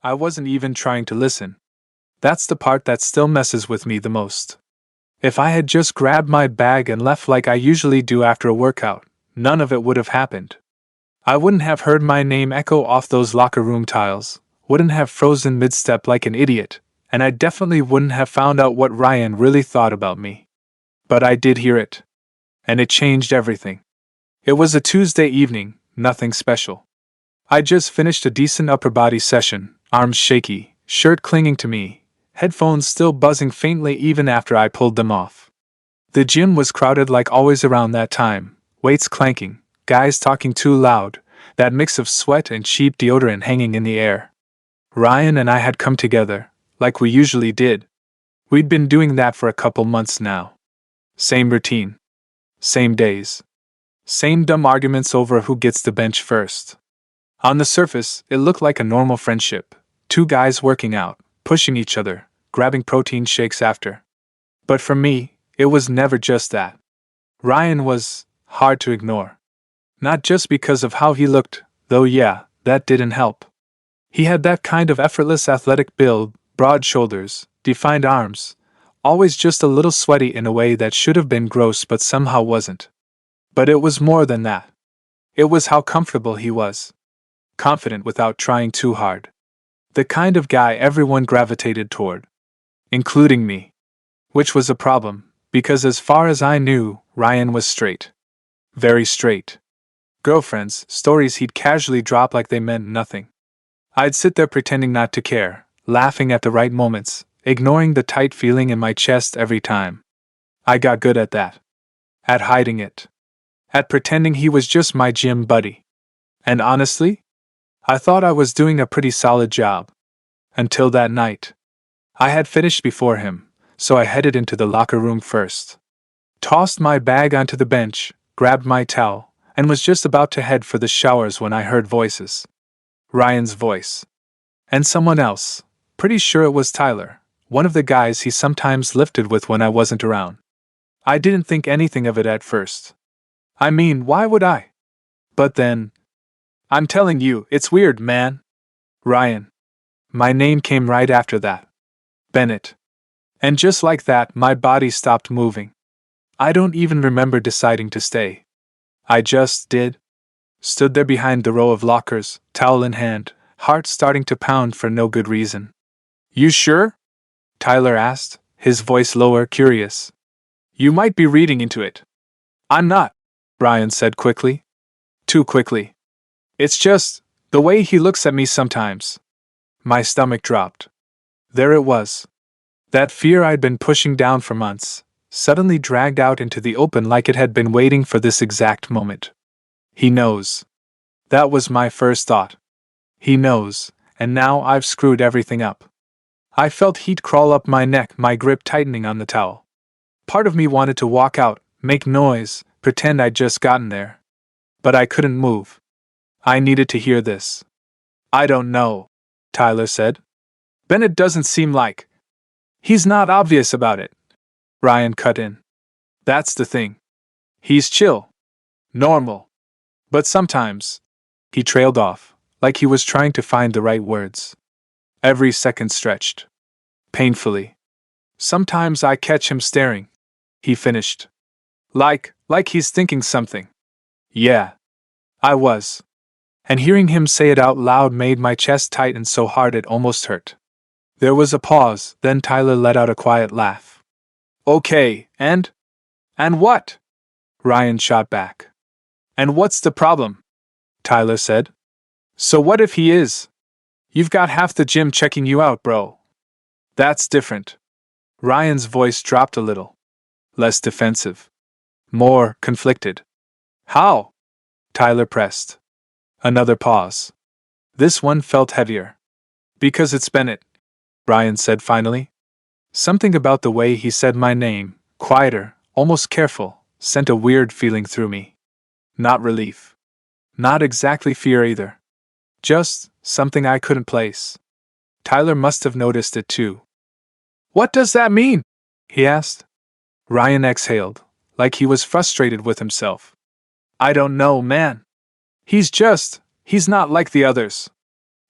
I wasn't even trying to listen. That's the part that still messes with me the most. If I had just grabbed my bag and left like I usually do after a workout, none of it would have happened. I wouldn't have heard my name echo off those locker room tiles, wouldn't have frozen mid-step like an idiot, and I definitely wouldn't have found out what Ryan really thought about me. But I did hear it. And it changed everything. It was a Tuesday evening, nothing special. I just finished a decent upper body session, arms shaky, shirt clinging to me, headphones still buzzing faintly even after I pulled them off. The gym was crowded like always around that time, weights clanking, guys talking too loud, that mix of sweat and cheap deodorant hanging in the air. Ryan and I had come together, like we usually did. We'd been doing that for a couple months now. Same routine. Same days. Same dumb arguments over who gets the bench first. On the surface, it looked like a normal friendship. Two guys working out, pushing each other, grabbing protein shakes after. But for me, it was never just that. Ryan was hard to ignore. Not just because of how he looked, though yeah, that didn't help. He had that kind of effortless athletic build, broad shoulders, defined arms, always just a little sweaty in a way that should have been gross but somehow wasn't. But it was more than that. It was how comfortable he was. Confident without trying too hard. The kind of guy everyone gravitated toward. Including me. Which was a problem, because as far as I knew, Ryan was straight. Very straight. Girlfriends, stories he'd casually drop like they meant nothing. I'd sit there pretending not to care, laughing at the right moments, ignoring the tight feeling in my chest every time. I got good at that. At hiding it. At pretending he was just my gym buddy. And honestly, I thought I was doing a pretty solid job. Until that night. I had finished before him, so I headed into the locker room first. Tossed my bag onto the bench, grabbed my towel, and was just about to head for the showers when I heard voices. Ryan's voice. And someone else. Pretty sure it was Tyler, one of the guys he sometimes lifted with when I wasn't around. I didn't think anything of it at first. I mean, why would I? But then, I'm telling you, it's weird, man. Ryan. My name came right after that. Bennett. And just like that, my body stopped moving. I don't even remember deciding to stay. I just did. Stood there behind the row of lockers, towel in hand, heart starting to pound for no good reason. You sure? Tyler asked, his voice lower, curious. You might be reading into it. I'm not, Ryan said quickly. Too quickly. It's just the way he looks at me sometimes. My stomach dropped. There it was. That fear I'd been pushing down for months, suddenly dragged out into the open like it had been waiting for this exact moment. He knows. That was my first thought. He knows, and now I've screwed everything up. I felt heat crawl up my neck, my grip tightening on the towel. Part of me wanted to walk out, make noise, pretend I'd just gotten there. But I couldn't move. I needed to hear this. I don't know, Tyler said. Bennett doesn't seem like. He's not obvious about it. Ryan cut in. That's the thing. He's chill. Normal. But sometimes, he trailed off, like he was trying to find the right words. Every second stretched. Painfully. Sometimes I catch him staring. He finished. Like he's thinking something. Yeah. I was. And hearing him say it out loud made my chest tighten so hard it almost hurt. There was a pause, then Tyler let out a quiet laugh. Okay, and what? Ryan shot back. And what's the problem? Tyler said. So what if he is? You've got half the gym checking you out, bro. That's different. Ryan's voice dropped a little. Less defensive. More conflicted. How? Tyler pressed. Another pause. This one felt heavier. Because it's Bennett, Ryan said finally. Something about the way he said my name, quieter, almost careful, sent a weird feeling through me. Not relief. Not exactly fear either. Just something I couldn't place. Tyler must have noticed it too. What does that mean? He asked. Ryan exhaled, like he was frustrated with himself. I don't know, man. He's not like the others.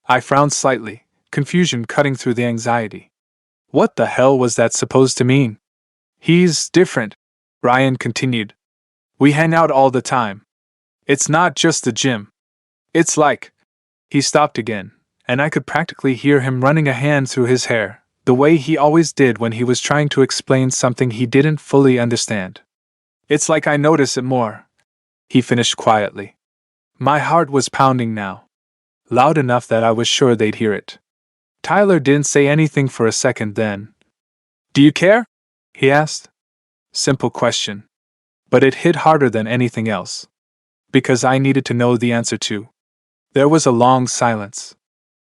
I frowned slightly, confusion cutting through the anxiety. What the hell was that supposed to mean? He's different, Ryan continued. We hang out all the time. It's not just the gym. It's like. He stopped again, and I could practically hear him running a hand through his hair, the way he always did when he was trying to explain something he didn't fully understand. It's like I notice it more, he finished quietly. My heart was pounding now, loud enough that I was sure they'd hear it. Tyler didn't say anything for a second then. Do you care? He asked. Simple question. But it hit harder than anything else. Because I needed to know the answer too. There was a long silence.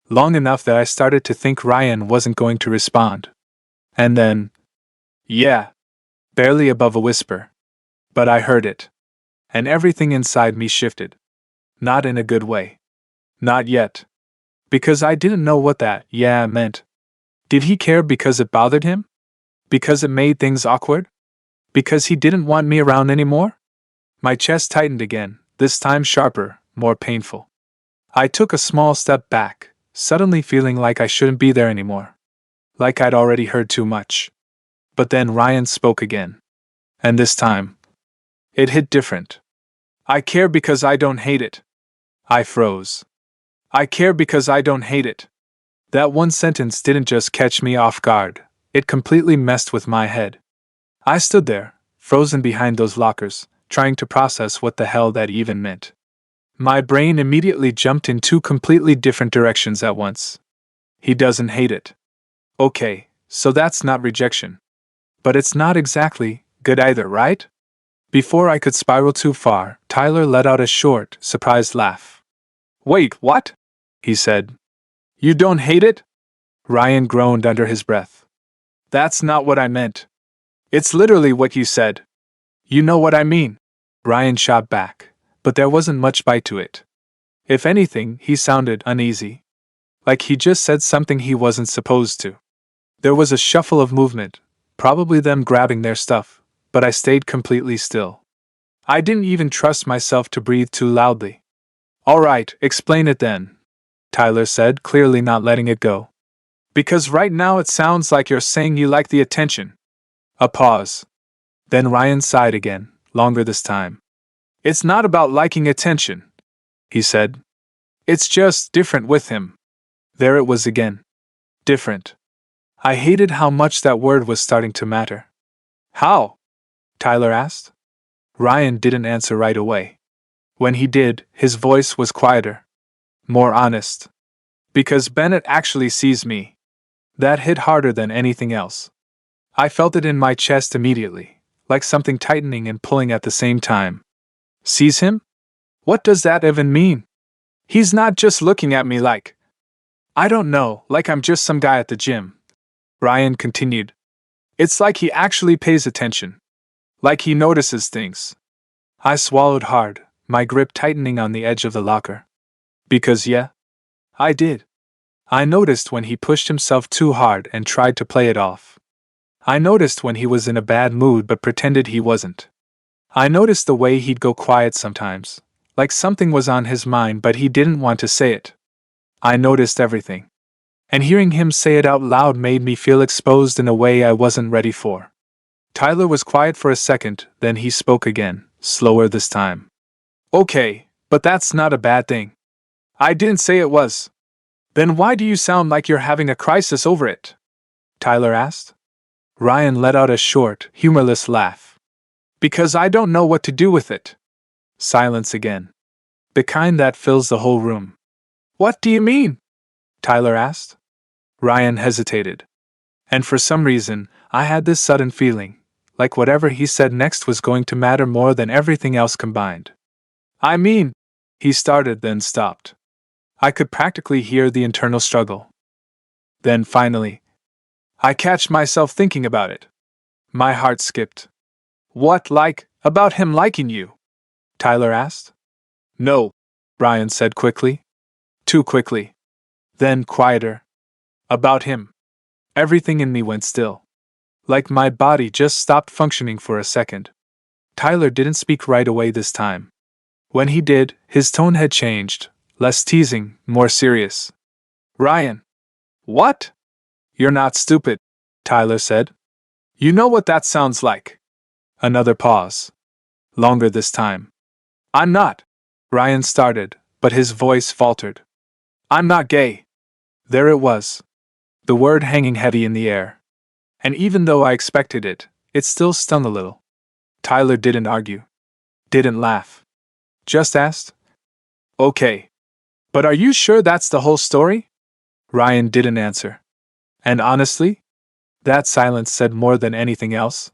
Long enough that I started to think Ryan wasn't going to respond. And then, yeah, barely above a whisper. But I heard it. And everything inside me shifted. Not in a good way. Not yet. Because I didn't know what that yeah meant. Did he care because it bothered him? Because it made things awkward? Because he didn't want me around anymore? My chest tightened again, this time sharper, more painful. I took a small step back, suddenly feeling like I shouldn't be there anymore. Like I'd already heard too much. But then Ryan spoke again. And this time, it hit different. I care because I don't hate it. I froze. I care because I don't hate it. That one sentence didn't just catch me off guard, it completely messed with my head. I stood there, frozen behind those lockers, trying to process what the hell that even meant. My brain immediately jumped in two completely different directions at once. He doesn't hate it. Okay, so that's not rejection. But it's not exactly good either, right? Before I could spiral too far, Tyler let out a short, surprised laugh. Wait, what? He said. You don't hate it? Ryan groaned under his breath. That's not what I meant. It's literally what you said. You know what I mean. Ryan shot back, but there wasn't much bite to it. If anything, he sounded uneasy. Like he just said something he wasn't supposed to. There was a shuffle of movement, probably them grabbing their stuff, but I stayed completely still. I didn't even trust myself to breathe too loudly. All right, explain it then, Tyler said, clearly not letting it go. Because right now it sounds like you're saying you like the attention. A pause. Then Ryan sighed again, longer this time. It's not about liking attention, he said. It's just different with him. There it was again. Different. I hated how much that word was starting to matter. How? Tyler asked. Ryan didn't answer right away. When he did, his voice was quieter. More honest. Because Bennett actually sees me. That hit harder than anything else. I felt it in my chest immediately, like something tightening and pulling at the same time. Sees him? What does that even mean? He's not just looking at me like... I don't know, like I'm just some guy at the gym. Ryan continued. It's like he actually pays attention. Like he notices things. I swallowed hard, my grip tightening on the edge of the locker. Because yeah, I did. I noticed when he pushed himself too hard and tried to play it off. I noticed when he was in a bad mood but pretended he wasn't. I noticed the way he'd go quiet sometimes, like something was on his mind but he didn't want to say it. I noticed everything. And hearing him say it out loud made me feel exposed in a way I wasn't ready for. Tyler was quiet for a second, then he spoke again, slower this time. Okay, but that's not a bad thing. I didn't say it was. Then why do you sound like you're having a crisis over it? Tyler asked. Ryan let out a short, humorless laugh. Because I don't know what to do with it. Silence again. The kind that fills the whole room. What do you mean? Tyler asked. Ryan hesitated. And for some reason, I had this sudden feeling, like whatever he said next was going to matter more than everything else combined. I mean, he started then stopped. I could practically hear the internal struggle. Then finally, I catch myself thinking about it. My heart skipped. What, like, about him liking you? Tyler asked. No, Ryan said quickly. Too quickly. Then quieter. About him. Everything in me went still. Like my body just stopped functioning for a second. Tyler didn't speak right away this time. When he did, his tone had changed, less teasing, more serious. Ryan. What? You're not stupid, Tyler said. You know what that sounds like. Another pause. Longer this time. I'm not. Ryan started, but his voice faltered. I'm not gay. There it was. The word hanging heavy in the air. And even though I expected it, it still stung a little. Tyler didn't argue. Didn't laugh. Just asked, Okay. But are you sure that's the whole story? Ryan didn't answer. And honestly, that silence said more than anything else.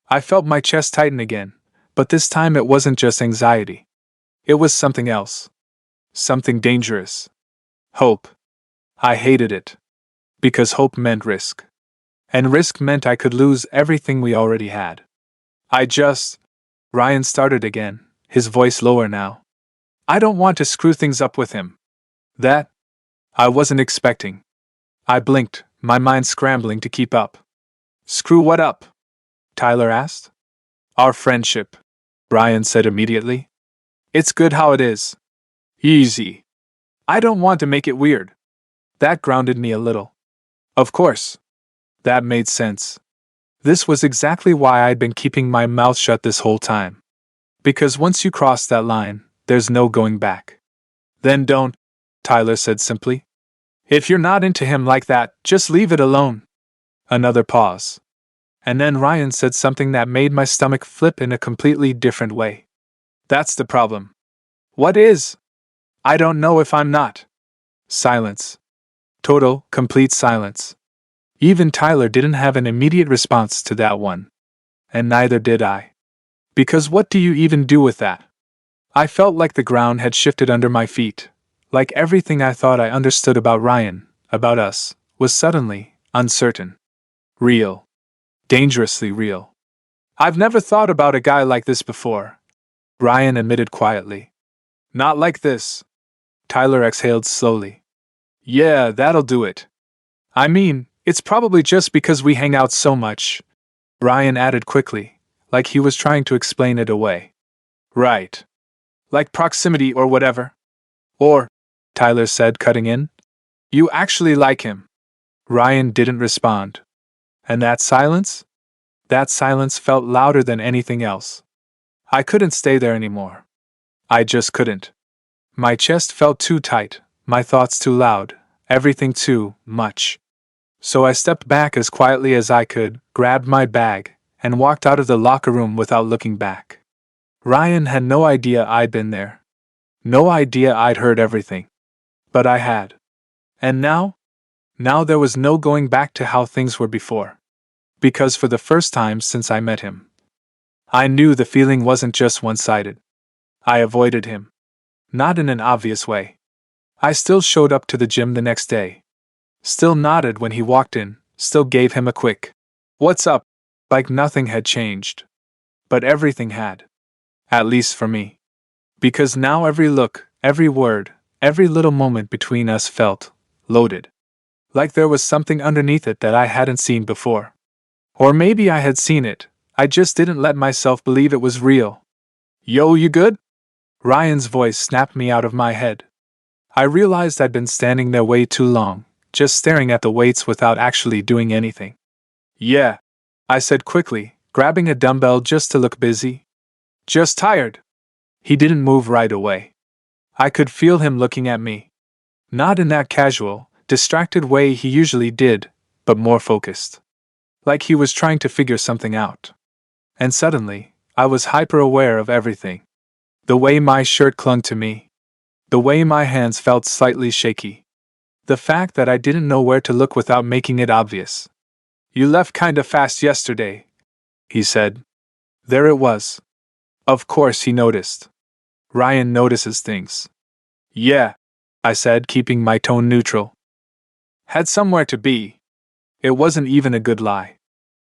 I felt my chest tighten again, but this time it wasn't just anxiety. It was something else. Something dangerous. Hope. I hated it. Because hope meant risk. And risk meant I could lose everything we already had. Ryan started again, his voice lower now. I don't want to screw things up with him. That I wasn't expecting. I blinked, my mind scrambling to keep up. Screw what up? Tyler asked. Our friendship, Ryan said immediately. It's good how it is. Easy. I don't want to make it weird. That grounded me a little. Of course. That made sense. This was exactly why I'd been keeping my mouth shut this whole time. Because once you cross that line, there's no going back. Then don't, Tyler said simply. If you're not into him like that, just leave it alone. Another pause. And then Ryan said something that made my stomach flip in a completely different way. That's the problem. What is? I don't know if I'm not. Silence. Total, complete silence. Even Tyler didn't have an immediate response to that one. And neither did I. Because what do you even do with that? I felt like the ground had shifted under my feet, like everything I thought I understood about Ryan, about us, was suddenly uncertain. Real. Dangerously real. I've never thought about a guy like this before, Ryan admitted quietly. Not like this. Tyler exhaled slowly. Yeah, that'll do it. I mean, it's probably just because we hang out so much, Ryan added quickly, like he was trying to explain it away. Right. Like proximity or whatever. Or, Tyler said, cutting in, you actually like him. Ryan didn't respond. And that silence? That silence felt louder than anything else. I couldn't stay there anymore. I just couldn't. My chest felt too tight, my thoughts too loud, everything too much. So I stepped back as quietly as I could, grabbed my bag, and walked out of the locker room without looking back. Ryan had no idea I'd been there. No idea I'd heard everything. But I had. And now? Now there was no going back to how things were before. Because for the first time since I met him, I knew the feeling wasn't just one-sided. I avoided him. Not in an obvious way. I still showed up to the gym the next day. Still nodded when he walked in, still gave him a quick, "What's up?" like nothing had changed. But everything had. At least for me. Because now every look, every word, every little moment between us felt loaded. Like there was something underneath it that I hadn't seen before. Or maybe I had seen it, I just didn't let myself believe it was real. Yo, you good? Ryan's voice snapped me out of my head. I realized I'd been standing there way too long, just staring at the weights without actually doing anything. Yeah, I said quickly, grabbing a dumbbell just to look busy. Just tired. He didn't move right away. I could feel him looking at me. Not in that casual, distracted way he usually did, but more focused. Like he was trying to figure something out. And suddenly, I was hyper-aware of everything. The way my shirt clung to me. The way my hands felt slightly shaky. The fact that I didn't know where to look without making it obvious. You left kinda fast yesterday, he said. There it was. Of course he noticed. Ryan notices things. Yeah, I said, keeping my tone neutral. Had somewhere to be. It wasn't even a good lie.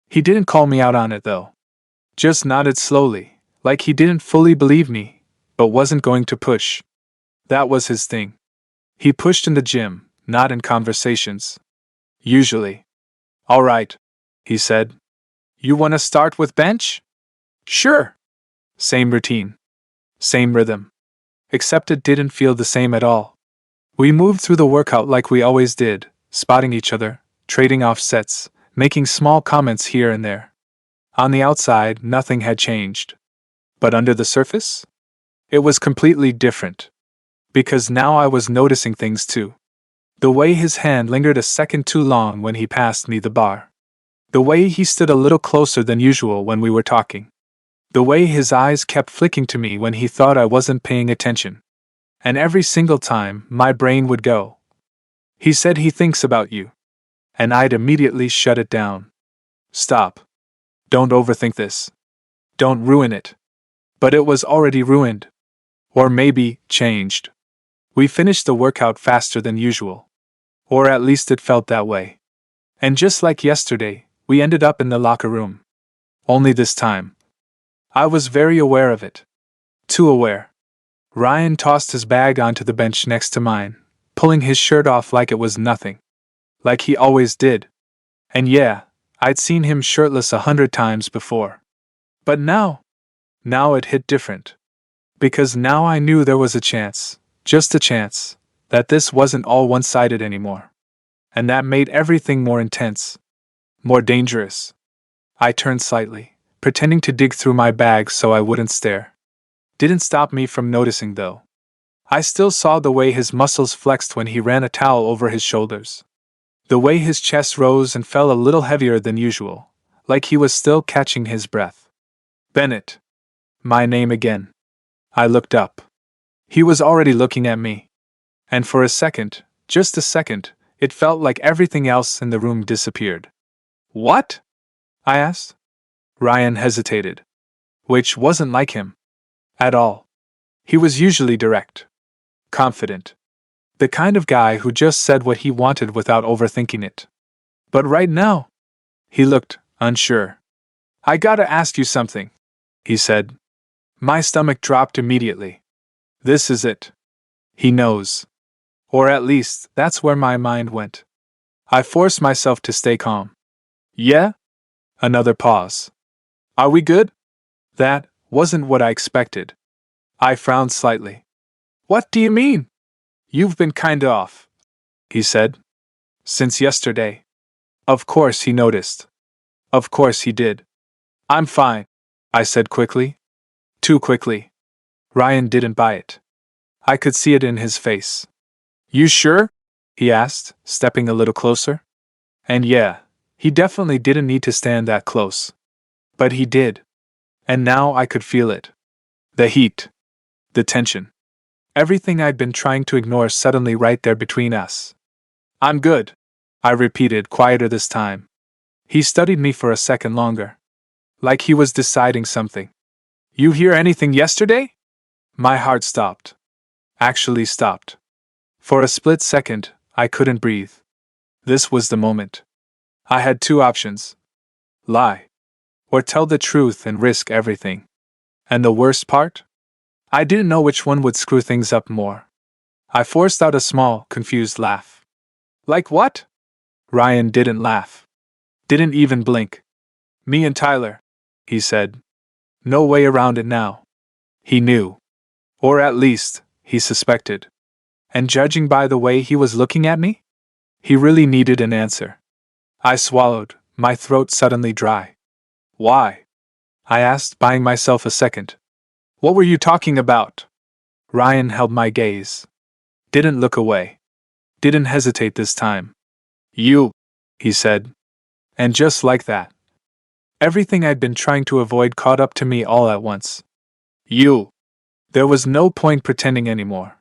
He didn't call me out on it though. Just nodded slowly, like he didn't fully believe me, but wasn't going to push. That was his thing. He pushed in the gym, not in conversations. Usually. All right, he said. You want to start with bench? Sure. Same routine. Same rhythm. Except it didn't feel the same at all. We moved through the workout like we always did, spotting each other, trading off sets, making small comments here and there. On the outside, nothing had changed. But under the surface? It was completely different. Because now I was noticing things too. The way his hand lingered a second too long when he passed me the bar. The way he stood a little closer than usual when we were talking. The way his eyes kept flicking to me when he thought I wasn't paying attention. And every single time, my brain would go. He said he thinks about you. And I'd immediately shut it down. Stop. Don't overthink this. Don't ruin it. But it was already ruined. Or maybe, changed. We finished the workout faster than usual. Or at least it felt that way. And just like yesterday, we ended up in the locker room. Only this time. I was very aware of it. Too aware. Ryan tossed his bag onto the bench next to mine, pulling his shirt off like it was nothing. Like he always did. And yeah, I'd seen him shirtless 100 times before. But now it hit different. Because now I knew there was a chance, just a chance, that this wasn't all one-sided anymore. And that made everything more intense. More dangerous. I turned slightly, pretending to dig through my bag so I wouldn't stare. Didn't stop me from noticing though. I still saw the way his muscles flexed when he ran a towel over his shoulders. The way his chest rose and fell a little heavier than usual, like he was still catching his breath. Bennett. My name again. I looked up. He was already looking at me. And for a second, just a second, it felt like everything else in the room disappeared. What? I asked. Ryan hesitated. Which wasn't like him. At all. He was usually direct. Confident. The kind of guy who just said what he wanted without overthinking it. But right now, he looked unsure. I gotta ask you something, he said. My stomach dropped immediately. This is it. He knows. Or at least, that's where my mind went. I forced myself to stay calm. Yeah? Another pause. Are we good? That wasn't what I expected. I frowned slightly. What do you mean? You've been kinda off, he said. Since yesterday. Of course he noticed. Of course he did. I'm fine, I said quickly. Too quickly. Ryan didn't buy it. I could see it in his face. You sure? He asked, stepping a little closer. And yeah, he definitely didn't need to stand that close. But he did. And now I could feel it. The heat. The tension. Everything I'd been trying to ignore suddenly right there between us. I'm good, I repeated, quieter this time. He studied me for a second longer. Like he was deciding something. You hear anything yesterday? My heart stopped. Actually stopped. For a split second, I couldn't breathe. This was the moment. I had two options. Lie. Or tell the truth and risk everything. And the worst part? I didn't know which one would screw things up more. I forced out a small, confused laugh. Like what? Ryan didn't laugh. Didn't even blink. Me and Tyler, he said. No way around it now. He knew. Or at least, he suspected. And judging by the way he was looking at me, he really needed an answer. I swallowed, my throat suddenly dry. Why? I asked, buying myself a second. What were you talking about? Ryan held my gaze. Didn't look away. Didn't hesitate this time. You, he said. And just like that, everything I'd been trying to avoid caught up to me all at once. You. There was no point pretending anymore.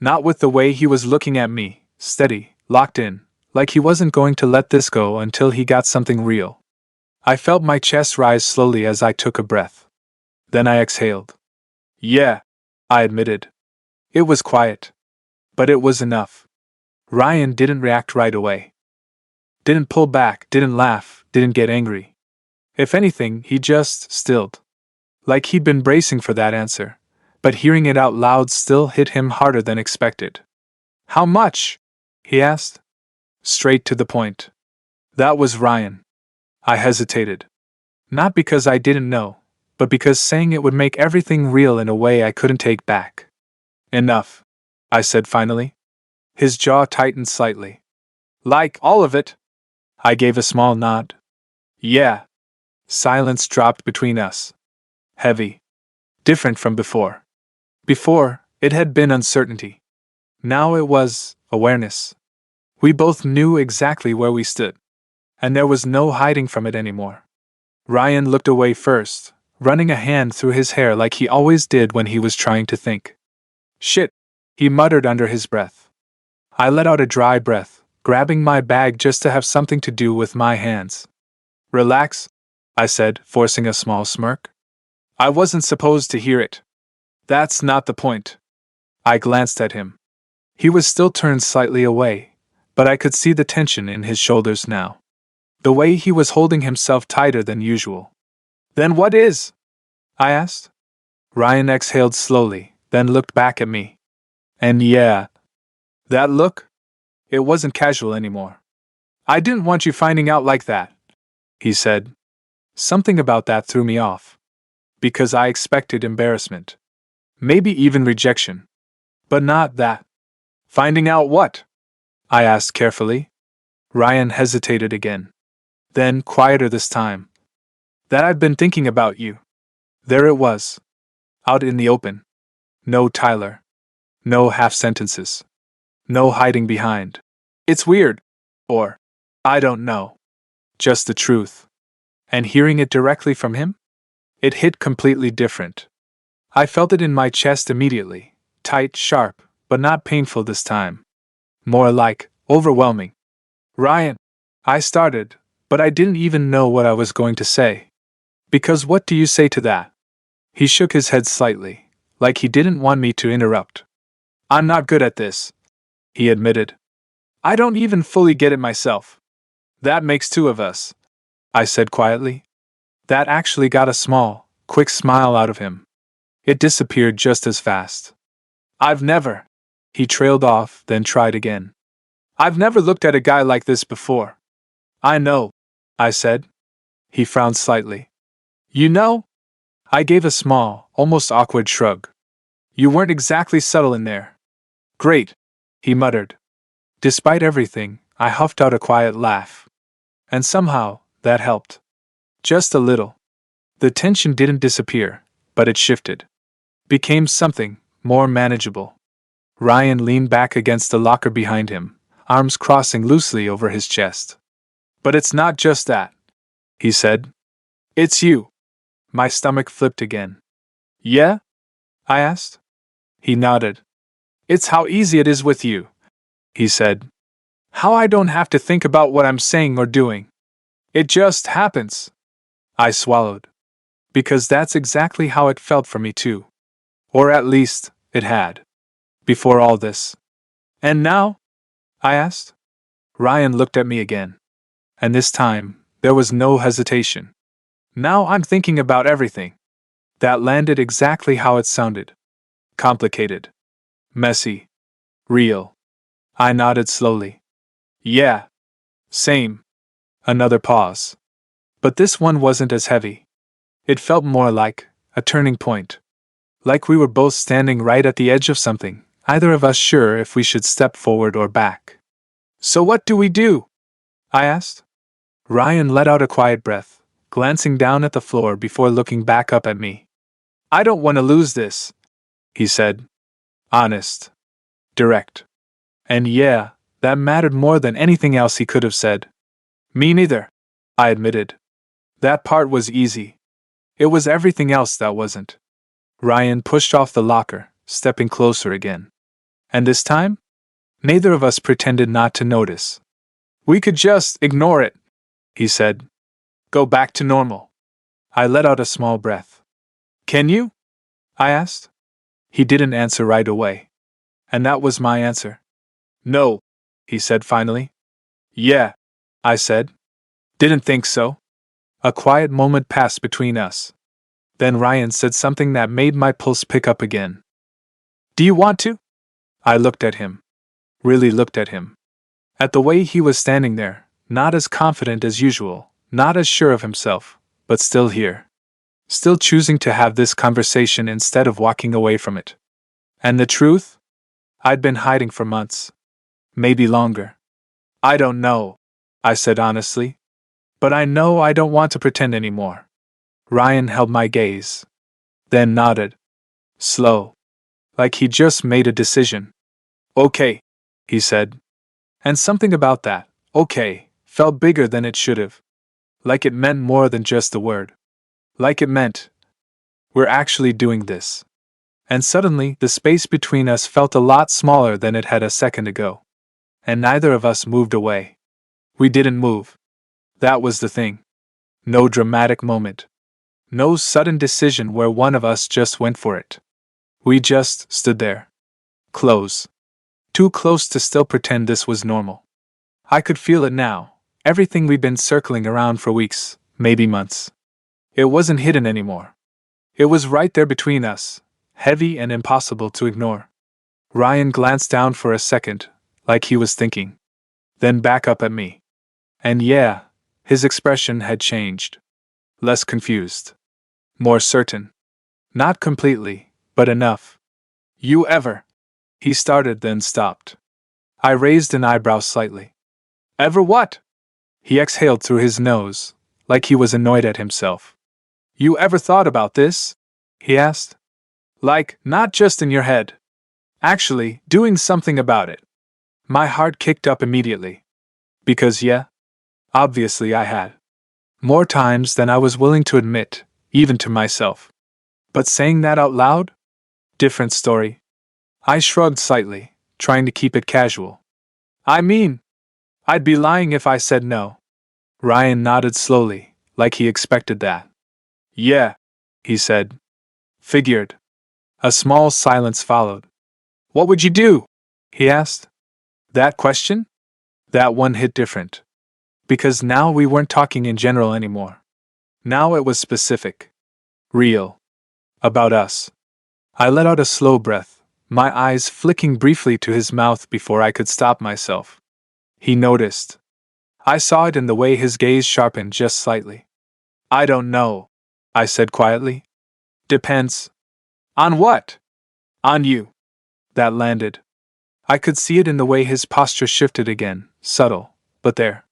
Not with the way he was looking at me, steady, locked in, like he wasn't going to let this go until he got something real. I felt my chest rise slowly as I took a breath. Then I exhaled. Yeah, I admitted. It was quiet. But it was enough. Ryan didn't react right away. Didn't pull back, didn't laugh, didn't get angry. If anything, he just stilled. Like he'd been bracing for that answer, but hearing it out loud still hit him harder than expected. How much? He asked. Straight to the point. That was Ryan. I hesitated. Not because I didn't know, but because saying it would make everything real in a way I couldn't take back. Enough, I said finally. His jaw tightened slightly. Like all of it? I gave a small nod. Yeah. Silence dropped between us. Heavy. Different from before. Before, it had been uncertainty. Now it was awareness. We both knew exactly where we stood, and there was no hiding from it anymore. Ryan looked away first, running a hand through his hair like he always did when he was trying to think. Shit, he muttered under his breath. I let out a dry breath, grabbing my bag just to have something to do with my hands. Relax, I said, forcing a small smirk. I wasn't supposed to hear it. That's not the point. I glanced at him. He was still turned slightly away, but I could see the tension in his shoulders now. The way he was holding himself tighter than usual. Then what is? I asked. Ryan exhaled slowly, then looked back at me. And yeah, that look? It wasn't casual anymore. I didn't want you finding out like that, he said. Something about that threw me off. Because I expected embarrassment. Maybe even rejection. But not that. Finding out what? I asked carefully. Ryan hesitated again. Then, quieter this time. That I've been thinking about you. There it was. Out in the open. No Tyler. No half sentences. No hiding behind. It's weird. Or, I don't know. Just the truth. And hearing it directly from him? It hit completely different. I felt it in my chest immediately. Tight, sharp, but not painful this time. More like overwhelming. Ryan, I started, but I didn't even know what I was going to say. Because what do you say to that? He shook his head slightly, like he didn't want me to interrupt. I'm not good at this, he admitted. I don't even fully get it myself. That makes two of us, I said quietly. That actually got a small, quick smile out of him. It disappeared just as fast. I've never, he trailed off, then tried again. I've never looked at a guy like this before. I know, I said. He frowned slightly. You know? I gave a small, almost awkward shrug. You weren't exactly subtle in there. Great, he muttered. Despite everything, I huffed out a quiet laugh. And somehow, that helped. Just a little. The tension didn't disappear, but it shifted. Became something more manageable. Ryan leaned back against the locker behind him, arms crossing loosely over his chest. But it's not just that, he said. It's you. My stomach flipped again. Yeah? I asked. He nodded. It's how easy it is with you, he said. How I don't have to think about what I'm saying or doing. It just happens. I swallowed. Because that's exactly how it felt for me too. Or at least, it had. Before all this. And now? I asked. Ryan looked at me again. And this time, there was no hesitation. Now I'm thinking about everything. That landed exactly how it sounded. Complicated. Messy. Real. I nodded slowly. Yeah. Same. Another pause. But this one wasn't as heavy. It felt more like a turning point. Like we were both standing right at the edge of something, either of us sure if we should step forward or back. So what do we do? I asked. Ryan let out a quiet breath, glancing down at the floor before looking back up at me. I don't want to lose this, he said. Honest. Direct. And yeah, that mattered more than anything else he could have said. Me neither, I admitted. That part was easy. It was everything else that wasn't. Ryan pushed off the locker, stepping closer again. And this time? Neither of us pretended not to notice. We could just ignore it, he said. Go back to normal. I let out a small breath. Can you? I asked. He didn't answer right away. And that was my answer. No, he said finally. Yeah, I said. Didn't think so. A quiet moment passed between us. Then Ryan said something that made my pulse pick up again. Do you want to? I looked at him. Really looked at him. At the way he was standing there, not as confident as usual, not as sure of himself, but still here. Still choosing to have this conversation instead of walking away from it. And the truth? I'd been hiding for months. Maybe longer. I don't know, I said honestly. But I know I don't want to pretend anymore. Ryan held my gaze, then nodded. Slow. Like he just made a decision. Okay, he said. And something about that, okay, felt bigger than it should have. Like it meant more than just the word. Like it meant, we're actually doing this. And suddenly, the space between us felt a lot smaller than it had a second ago. And neither of us moved away. We didn't move. That was the thing. No dramatic moment. No sudden decision where one of us just went for it. We just stood there. Close. Too close to still pretend this was normal. I could feel it now. Everything we'd been circling around for weeks, maybe months. It wasn't hidden anymore. It was right there between us, heavy and impossible to ignore. Ryan glanced down for a second, like he was thinking. Then back up at me. And yeah, his expression had changed. Less confused. More certain. Not completely, but enough. You ever? He started then stopped. I raised an eyebrow slightly. Ever what? He exhaled through his nose, like he was annoyed at himself. You ever thought about this? He asked. Like, not just in your head. Actually, doing something about it. My heart kicked up immediately. Because yeah, obviously I had. More times than I was willing to admit, even to myself. But saying that out loud? Different story. I shrugged slightly, trying to keep it casual. I mean, I'd be lying if I said no. Ryan nodded slowly, like he expected that. Yeah, he said. Figured. A small silence followed. What would you do? He asked. That question? That one hit different. Because now we weren't talking in general anymore. Now it was specific. Real. About us. I let out a slow breath, my eyes flicking briefly to his mouth before I could stop myself. He noticed. I saw it in the way his gaze sharpened just slightly. I don't know, I said quietly. Depends. On what? On you. That landed. I could see it in the way his posture shifted again, subtle, but there.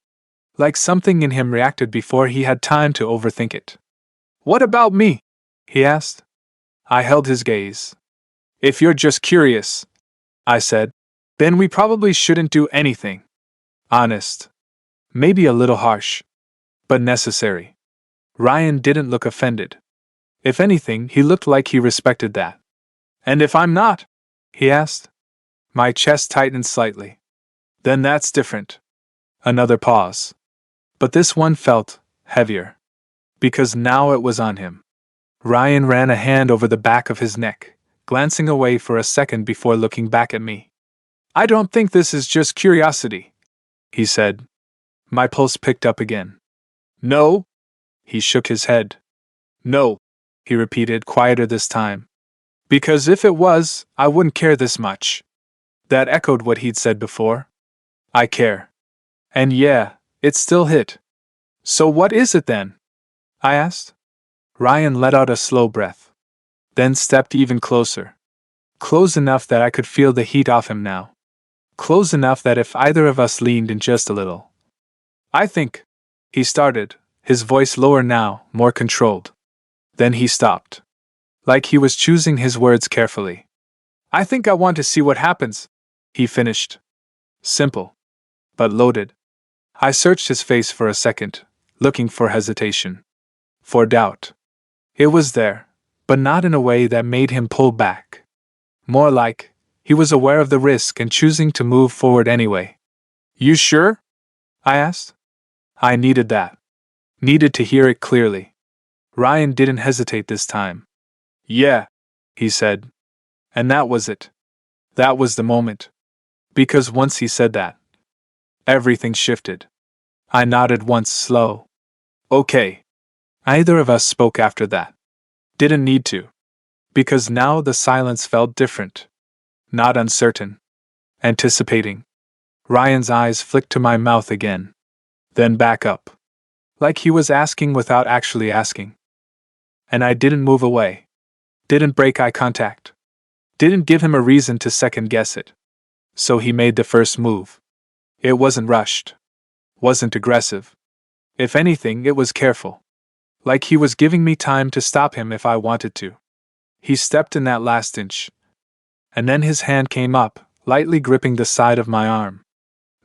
Like something in him reacted before he had time to overthink it. What about me? He asked. I held his gaze. If you're just curious, I said, then we probably shouldn't do anything. Honest. Maybe a little harsh. But necessary. Ryan didn't look offended. If anything, he looked like he respected that. And if I'm not? He asked. My chest tightened slightly. Then that's different. Another pause. But this one felt heavier. Because now it was on him. Ryan ran a hand over the back of his neck, glancing away for a second before looking back at me. I don't think this is just curiosity, he said. My pulse picked up again. No? He shook his head. No, he repeated, quieter this time. Because if it was, I wouldn't care this much. That echoed what he'd said before. I care. And yeah, it still hit. So what is it then? I asked. Ryan let out a slow breath. Then stepped even closer. Close enough that I could feel the heat off him now. Close enough that if either of us leaned in just a little. I think, he started, his voice lower now, more controlled. Then he stopped. Like he was choosing his words carefully. I think I want to see what happens, he finished. Simple. But loaded. I searched his face for a second, looking for hesitation. For doubt. It was there, but not in a way that made him pull back. More like, he was aware of the risk and choosing to move forward anyway. You sure? I asked. I needed that. Needed to hear it clearly. Ryan didn't hesitate this time. Yeah, he said. And that was it. That was the moment. Because once he said that, everything shifted. I nodded once slow. Okay. Neither of us spoke after that. Didn't need to. Because now the silence felt different. Not uncertain. Anticipating. Ryan's eyes flicked to my mouth again. Then back up. Like he was asking without actually asking. And I didn't move away. Didn't break eye contact. Didn't give him a reason to second guess it. So he made the first move. It wasn't rushed. Wasn't aggressive. If anything, it was careful. Like he was giving me time to stop him if I wanted to. He stepped in that last inch. And then his hand came up, lightly gripping the side of my arm.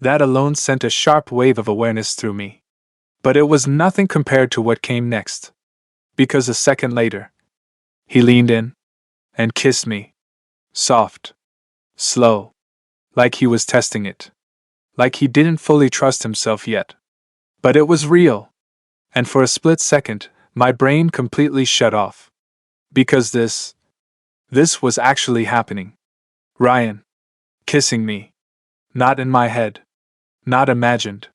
That alone sent a sharp wave of awareness through me. But it was nothing compared to what came next. Because a second later, he leaned in and kissed me. Soft. Slow. Like he was testing it. Like he didn't fully trust himself yet. But it was real. And for a split second, my brain completely shut off. Because this was actually happening. Ryan. Kissing me. Not in my head. Not imagined.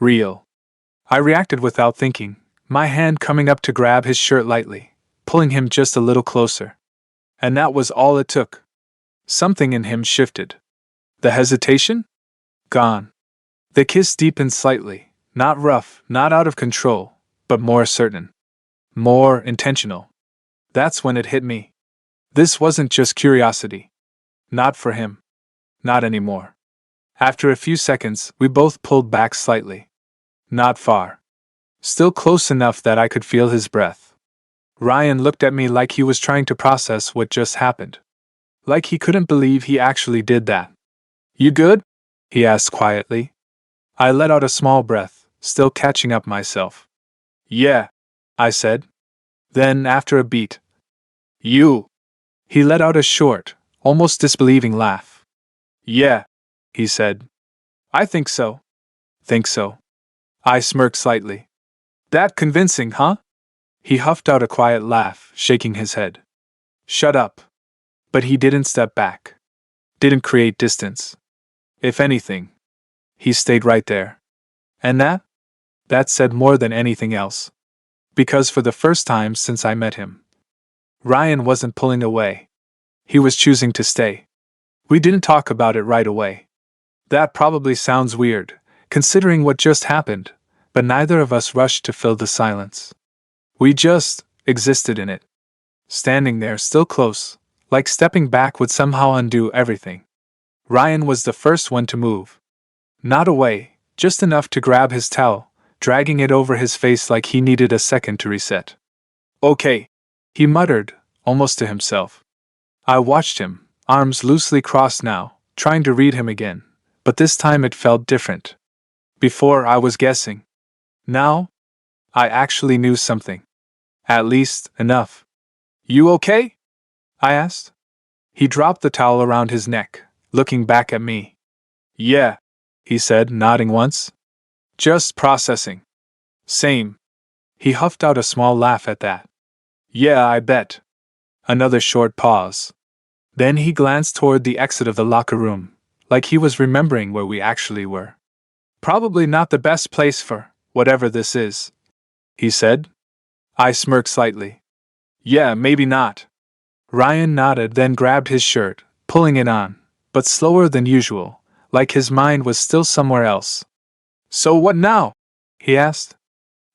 Real. I reacted without thinking, my hand coming up to grab his shirt lightly, pulling him just a little closer. And that was all it took. Something in him shifted. The hesitation? Gone. The kiss deepened slightly, not rough, not out of control, but more certain. More intentional. That's when it hit me. This wasn't just curiosity. Not for him. Not anymore. After a few seconds, we both pulled back slightly. Not far. Still close enough that I could feel his breath. Ryan looked at me like he was trying to process what just happened. Like he couldn't believe he actually did that. You good? He asked quietly. I let out a small breath, still catching up myself. Yeah, I said. Then, after a beat, you. He let out a short, almost disbelieving laugh. Yeah, he said. I think so. Think so. I smirked slightly. That convincing, huh? He huffed out a quiet laugh, shaking his head. Shut up. But he didn't step back. Didn't create distance. If anything, he stayed right there. And that said more than anything else. Because for the first time since I met him, Ryan wasn't pulling away. He was choosing to stay. We didn't talk about it right away. That probably sounds weird, considering what just happened, but neither of us rushed to fill the silence. We just existed in it. Standing there, still close, like stepping back would somehow undo everything. Ryan was the first one to move. Not away, just enough to grab his towel, dragging it over his face like he needed a second to reset. Okay, he muttered, almost to himself. I watched him, arms loosely crossed now, trying to read him again, but this time it felt different. Before I was guessing. Now, I actually knew something. At least, enough. You okay? I asked. He dropped the towel around his neck, looking back at me. Yeah, he said, nodding once. Just processing. Same. He huffed out a small laugh at that. Yeah, I bet. Another short pause. Then he glanced toward the exit of the locker room, like he was remembering where we actually were. Probably not the best place for whatever this is, he said. I smirked slightly. Yeah, maybe not. Ryan nodded, then grabbed his shirt, pulling it on, but slower than usual, like his mind was still somewhere else. So what now? He asked.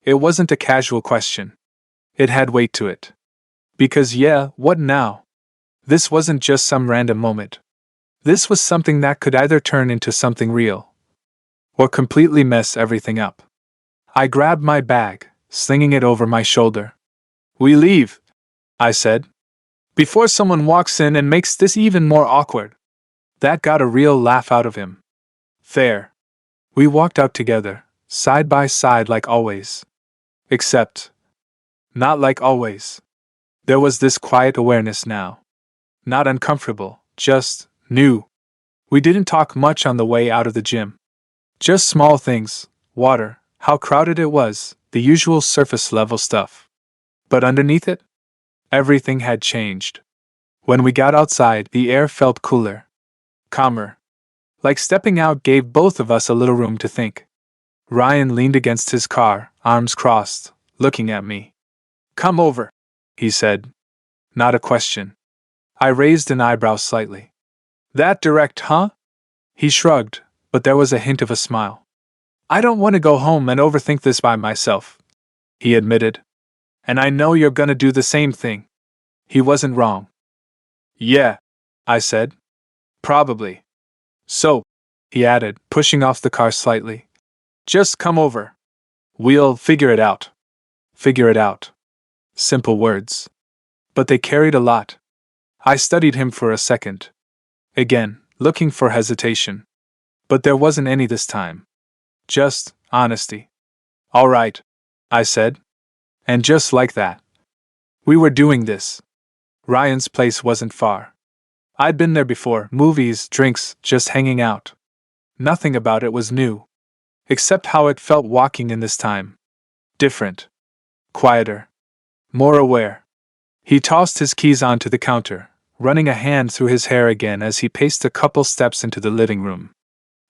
It wasn't a casual question. It had weight to it. Because what now? This wasn't just some random moment. This was something that could either turn into something real, or completely mess everything up. I grabbed my bag, slinging it over my shoulder. We leave, I said. Before someone walks in and makes this even more awkward. That got a real laugh out of him. Fair. We walked out together, side by side like always. Except, not like always. There was this quiet awareness now. Not uncomfortable, just new. We didn't talk much on the way out of the gym. Just small things, water, how crowded it was, the usual surface level stuff. But underneath it, everything had changed. When we got outside, the air felt cooler. Calmer. Like stepping out gave both of us a little room to think. Ryan leaned against his car, arms crossed, looking at me. Come over, he said. Not a question. I raised an eyebrow slightly. That direct, huh? He shrugged, but there was a hint of a smile. I don't want to go home and overthink this by myself, he admitted. And I know you're gonna do the same thing. He wasn't wrong. Yeah, I said. Probably. So, he added, pushing off the car slightly. Just come over. We'll figure it out. Figure it out. Simple words. But they carried a lot. I studied him for a second. Again, looking for hesitation. But there wasn't any this time. Just honesty. All right, I said. And just like that. We were doing this. Ryan's place wasn't far. I'd been there before, movies, drinks, just hanging out. Nothing about it was new. Except how it felt walking in this time. Different. Quieter. More aware. He tossed his keys onto the counter, running a hand through his hair again as he paced a couple steps into the living room.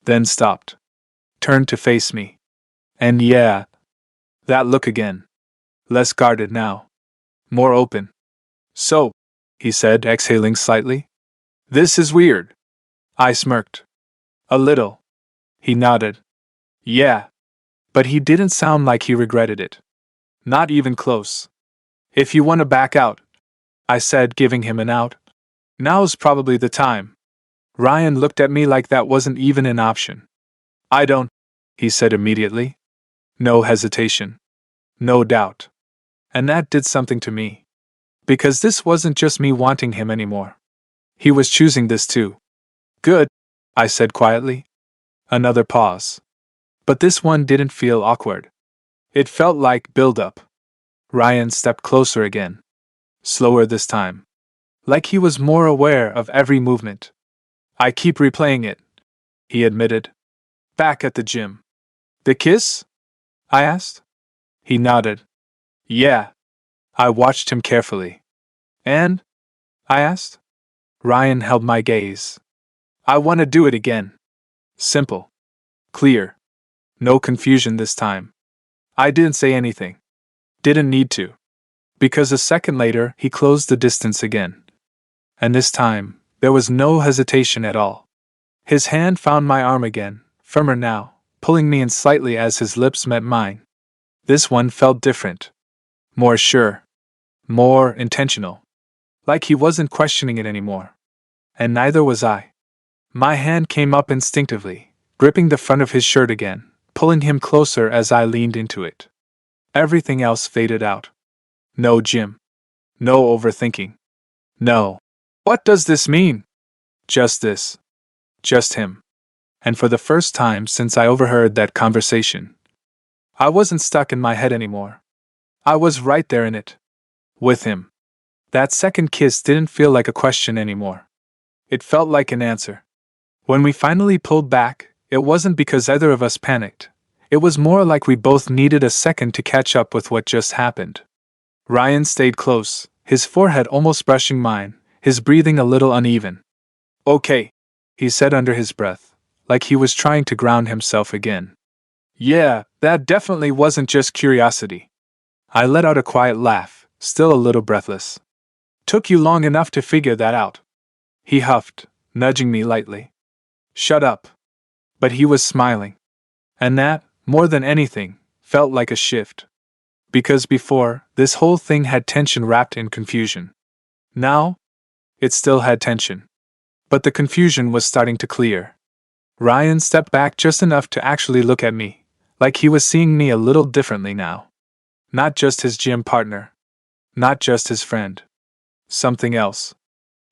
Then stopped. Turned to face me. And yeah, that look again. Less guarded now. More open. So, he said, exhaling slightly. This is weird. I smirked. A little. He nodded. Yeah. But he didn't sound like he regretted it. Not even close. If you want to back out, I said, giving him an out. Now's probably the time. Ryan looked at me like that wasn't even an option. I don't, he said immediately. No hesitation. No doubt. And that did something to me. Because this wasn't just me wanting him anymore. He was choosing this too. Good, I said quietly. Another pause. But this one didn't feel awkward. It felt like build-up. Ryan stepped closer again. Slower this time. Like he was more aware of every movement. I keep replaying it, he admitted. Back at the gym. The kiss? I asked. He nodded. Yeah. I watched him carefully. And? I asked. Ryan held my gaze. I want to do it again. Simple. Clear. No confusion this time. I didn't say anything. Didn't need to. Because a second later, he closed the distance again. And this time, there was no hesitation at all. His hand found my arm again, firmer now, pulling me in slightly as his lips met mine. This one felt different. More sure. More intentional. Like he wasn't questioning it anymore. And neither was I. My hand came up instinctively, gripping the front of his shirt again, pulling him closer as I leaned into it. Everything else faded out. No gym. No overthinking. No. What does this mean? Just this. Just him. And for the first time since I overheard that conversation, I wasn't stuck in my head anymore. I was right there in it. With him. That second kiss didn't feel like a question anymore. It felt like an answer. When we finally pulled back, it wasn't because either of us panicked. It was more like we both needed a second to catch up with what just happened. Ryan stayed close, his forehead almost brushing mine, his breathing a little uneven. Okay, he said under his breath, like he was trying to ground himself again. Yeah, that definitely wasn't just curiosity. I let out a quiet laugh, still a little breathless. Took you long enough to figure that out. He huffed, nudging me lightly. Shut up. But he was smiling. And that, more than anything, felt like a shift. Because before, this whole thing had tension wrapped in confusion. Now, it still had tension. But the confusion was starting to clear. Ryan stepped back just enough to actually look at me, like he was seeing me a little differently now. Not just his gym partner. Not just his friend. Something else.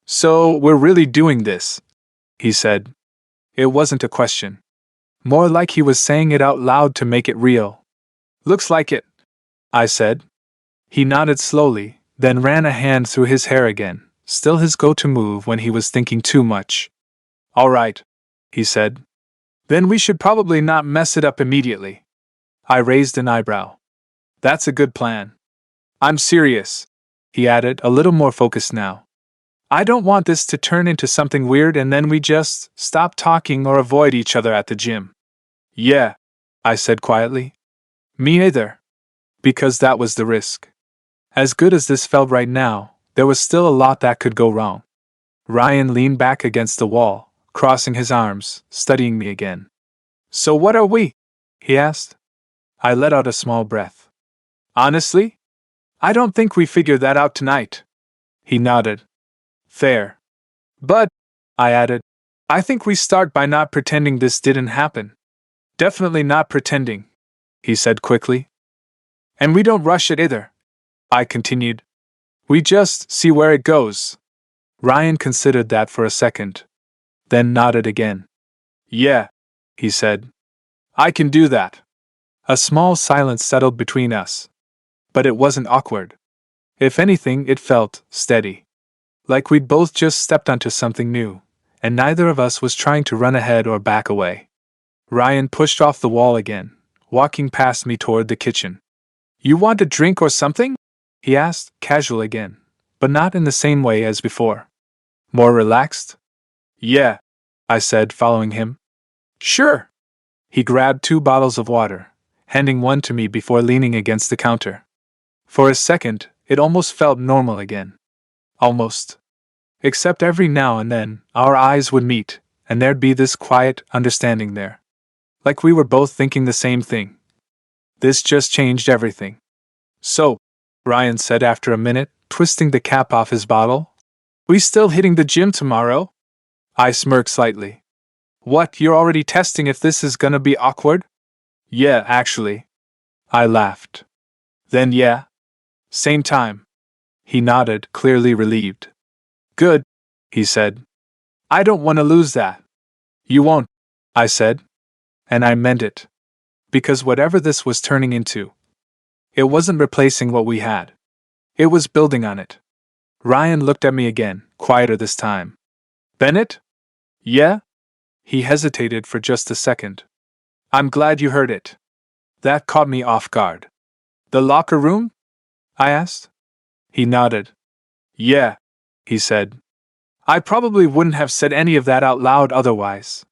So, we're really doing this, he said. It wasn't a question. More like he was saying it out loud to make it real. Looks like it, I said. He nodded slowly, then ran a hand through his hair again, still his go-to move when he was thinking too much. All right, he said. Then we should probably not mess it up immediately. I raised an eyebrow. That's a good plan. I'm serious, he added, a little more focused now. I don't want this to turn into something weird and then we just stop talking or avoid each other at the gym. Yeah, I said quietly. Me either. Because that was the risk. As good as this felt right now, there was still a lot that could go wrong. Ryan leaned back against the wall, crossing his arms, studying me again. So what are we? He asked. I let out a small breath. Honestly? I don't think we figured that out tonight. He nodded. Fair. But, I added, I think we start by not pretending this didn't happen. Definitely not pretending, he said quickly. And we don't rush it either, I continued. We just see where it goes. Ryan considered that for a second, then nodded again. Yeah, he said. I can do that. A small silence settled between us. But it wasn't awkward. If anything, it felt steady. Like we'd both just stepped onto something new, and neither of us was trying to run ahead or back away. Ryan pushed off the wall again, walking past me toward the kitchen. You want a drink or something? He asked, casual again, but not in the same way as before. More relaxed? Yeah, I said, following him. Sure. He grabbed 2 bottles of water, handing one to me before leaning against the counter. For a second, it almost felt normal again. Almost. Except every now and then, our eyes would meet, and there'd be this quiet understanding there. Like we were both thinking the same thing. This just changed everything. So, Ryan said after a minute, twisting the cap off his bottle, we still hitting the gym tomorrow? I smirked slightly. What, you're already testing if this is gonna be awkward? Yeah, actually. I laughed. Then yeah. Same time. He nodded, clearly relieved. Good, he said. I don't want to lose that. You won't, I said. And I meant it. Because whatever this was turning into, it wasn't replacing what we had. It was building on it. Ryan looked at me again, quieter this time. Bennett? Yeah? He hesitated for just a second. I'm glad you heard it. That caught me off guard. The locker room? I asked. He nodded. Yeah, he said. I probably wouldn't have said any of that out loud otherwise.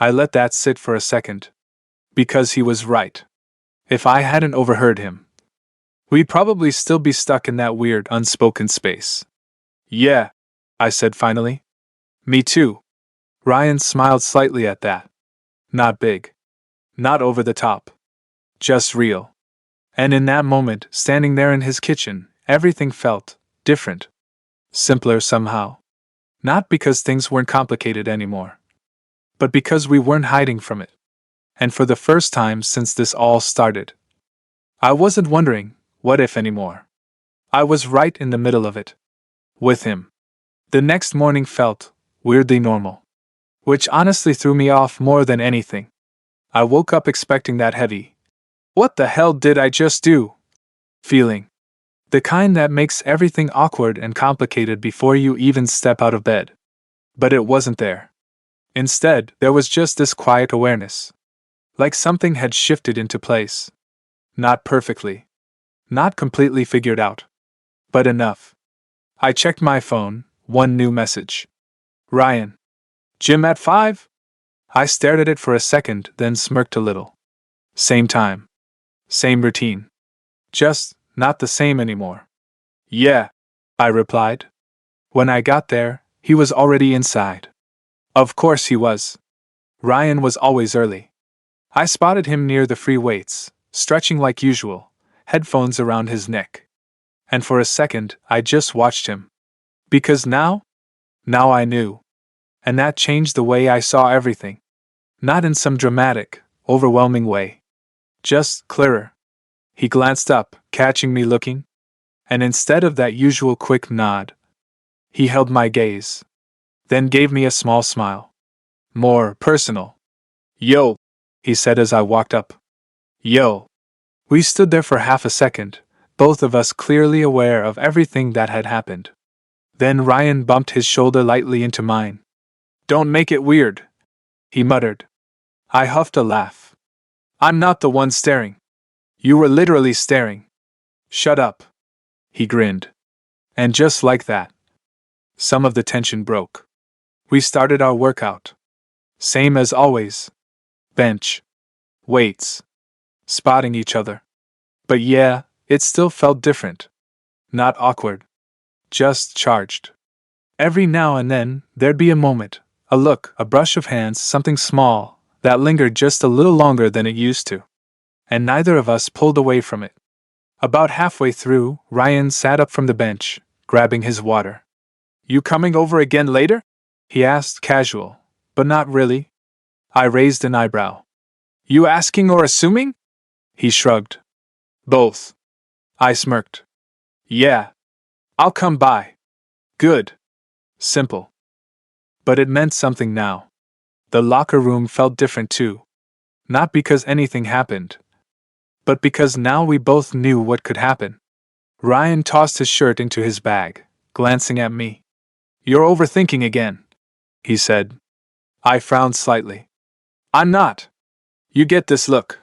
I let that sit for a second. Because he was right. If I hadn't overheard him, we'd probably still be stuck in that weird, unspoken space. Yeah, I said finally. Me too. Ryan smiled slightly at that. Not big. Not over the top. Just real. And in that moment, standing there in his kitchen, everything felt different. Simpler somehow. Not because things weren't complicated anymore, but because we weren't hiding from it. And for the first time since this all started, I wasn't wondering, what if anymore. I was right in the middle of it. With him. The next morning felt weirdly normal. Which honestly threw me off more than anything. I woke up expecting that heavy, what the hell did I just do? Feeling. The kind that makes everything awkward and complicated before you even step out of bed. But it wasn't there. Instead, there was just this quiet awareness. Like something had shifted into place. Not perfectly. Not completely figured out. But enough. I checked my phone, one new message. Ryan. Gym at 5? I stared at it for a second, then smirked a little. Same time. Same routine. Just not the same anymore. Yeah, I replied. When I got there, he was already inside. Of course he was. Ryan was always early. I spotted him near the free weights, stretching like usual, headphones around his neck. And for a second, I just watched him. Because now I knew. And that changed the way I saw everything. Not in some dramatic, overwhelming way. Just clearer. He glanced up, catching me looking. And instead of that usual quick nod, he held my gaze. Then gave me a small smile. More personal. Yo, he said as I walked up. Yo. We stood there for half a second, both of us clearly aware of everything that had happened. Then Ryan bumped his shoulder lightly into mine. Don't make it weird, he muttered. I huffed a laugh. I'm not the one staring. You were literally staring. Shut up. He grinned. And just like that, some of the tension broke. We started our workout. Same as always. Bench. Weights. Spotting each other. But yeah, it still felt different. Not awkward. Just charged. Every now and then, there'd be a moment, a look, a brush of hands, something small, that lingered just a little longer than it used to. And neither of us pulled away from it. About halfway through, Ryan sat up from the bench, grabbing his water. You coming over again later? He asked, casual, But not really. I raised an eyebrow. You asking or assuming? He shrugged. Both. I smirked. Yeah. I'll come by. Good. Simple. But it meant something now. The locker room felt different too. Not because anything happened, but because now we both knew what could happen. Ryan tossed his shirt into his bag, glancing at me. You're overthinking again, he said. I frowned slightly. I'm not. You get this look,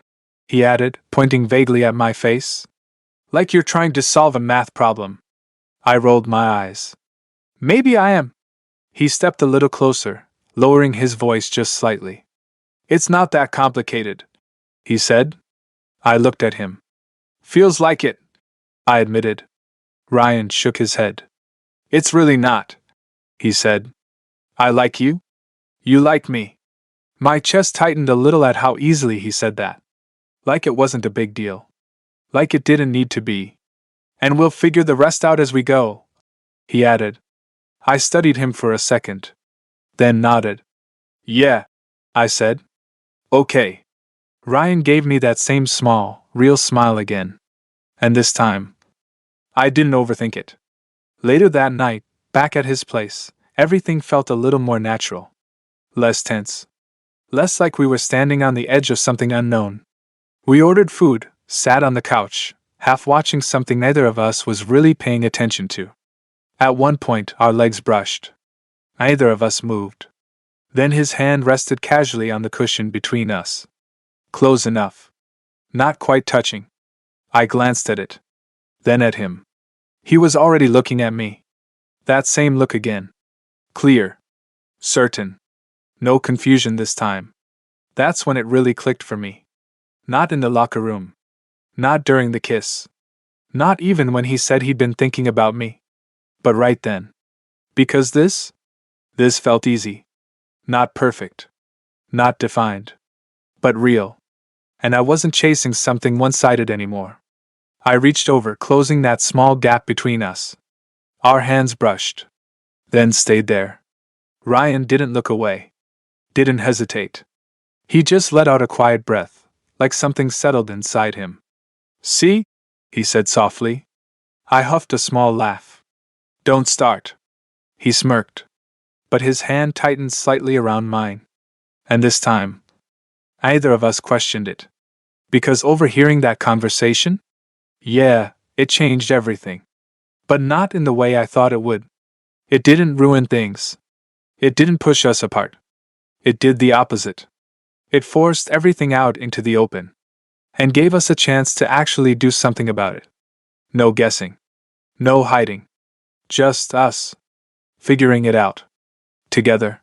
he added, pointing vaguely at my face. Like you're trying to solve a math problem. I rolled my eyes. Maybe I am. He stepped a little closer, lowering his voice just slightly. It's not that complicated, he said. I looked at him. Feels like it, I admitted. Ryan shook his head. It's really not, he said. I like you? You like me. My chest tightened a little at how easily he said that. Like it wasn't a big deal. Like it didn't need to be. And we'll figure the rest out as we go, he added. I studied him for a second, then nodded. Yeah, I said. Okay. Ryan gave me that same small, real smile again. And this time, I didn't overthink it. Later that night, back at his place, everything felt a little more natural. Less tense. Less like we were standing on the edge of something unknown. We ordered food, sat on the couch, half watching something neither of us was really paying attention to. At one point, our legs brushed. Neither of us moved. Then his hand rested casually on the cushion between us. Close enough. Not quite touching. I glanced at it. Then at him. He was already looking at me. That same look again. Clear. Certain. No confusion this time. That's when it really clicked for me. Not in the locker room. Not during the kiss. Not even when he said he'd been thinking about me. But right then. Because this felt easy. Not perfect. Not defined. But real. And I wasn't chasing something one-sided anymore. I reached over, closing that small gap between us. Our hands brushed. Then stayed there. Ryan didn't look away. Didn't hesitate. He just let out a quiet breath, like something settled inside him. See? He said softly. I huffed a small laugh. Don't start. He smirked. But his hand tightened slightly around mine. And this time, neither of us questioned it. Because overhearing that conversation? Yeah, it changed everything. But not in the way I thought it would. It didn't ruin things. It didn't push us apart. It did the opposite. It forced everything out into the open. And gave us a chance to actually do something about it. No guessing. No hiding. Just us. Figuring it out. Together.